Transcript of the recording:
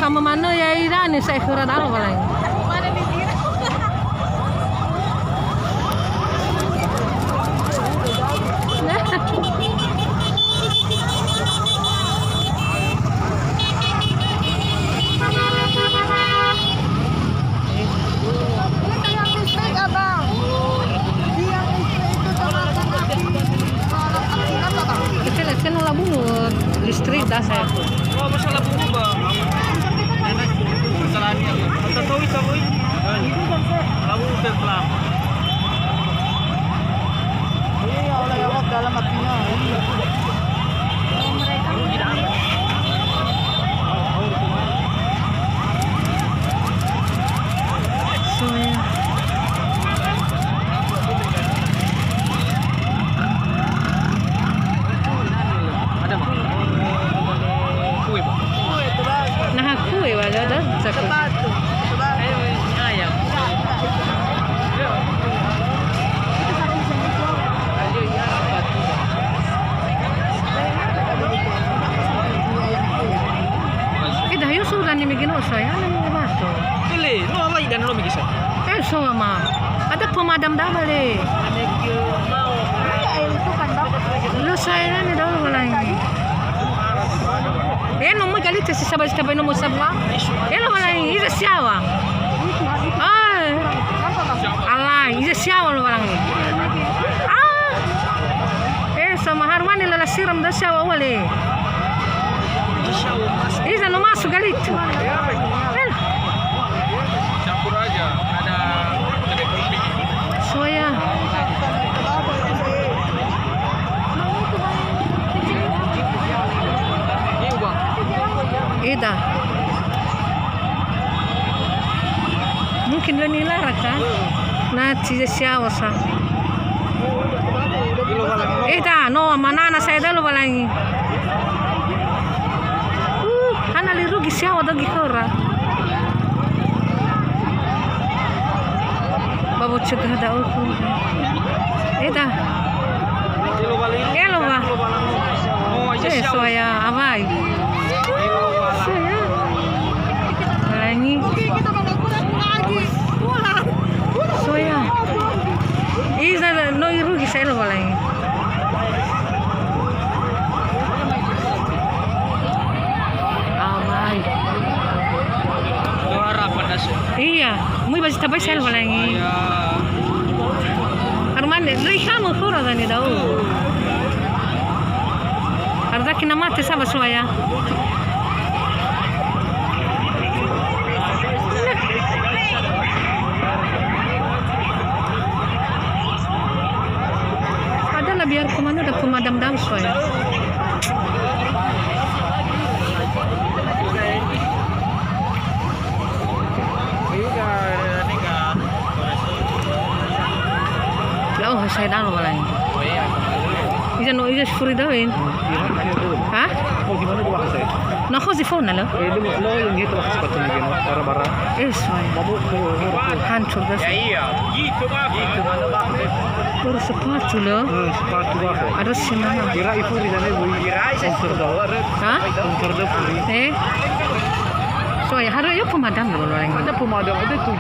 kama mano ya irani sa ikhura daro balay. Kecil labungut listrik dah saya. Oh, masalah bunga ba? Masalah ni ako. Totoo isa ko. Labu lang. Iya, oleh awak dalam hatinya. Kue wala dah sakit. Ayam. Dah yuk sudah ni mungkin saya ni batu. Boleh, no apa ikan lo mikir saya. So mah. Ada pemadam dah balik. Lo saya ni dah balai. Nomor kali tu sabay nomor sabla. Lo balai ini siapa? Allah, ini siapa lo balai? Sama Harwan ni lala siram dah siapa wale. Ini no masuk kali tu. Campur aja, ada kedai kopi. Soya. Ida. Mungkin lo nilara kan? Nah, cija siapa sa? Ida, no, mana na saya dah lo balangi. Hana lirugi siapa dah gikora. Babu cegah dah aku. Ida. Elo ba? Oh, aja siapa? Soya, abai. Balangi. Soya. Iza no irugi saya lo balangi. Abai. Suara panas. Iya, muy basi tabay saya lo balangi. Arman, lihat mo pura tani daw. Arda kinamate sa baswaya. Adalah biar kemana ada pemadam dalam soya. Oh, saya dah lupa lagi. Ijan sepuluh dawin. Hah? Oh, gimana dua kasih? Nah, kau si phone lo? Lo yang gitu kasih patun lagi no, bara-bara. Soya. Mabuk Hancur dah. Iya, gitu mana bang? Puro sepatu lo. Sepatu apa? Ada si mana? Kira itu di sana bu. Kira sponsor dah. Hah? Sponsor dah puri. Soya, harus yo pemadam lo orang. Ada pemadam ada tuh.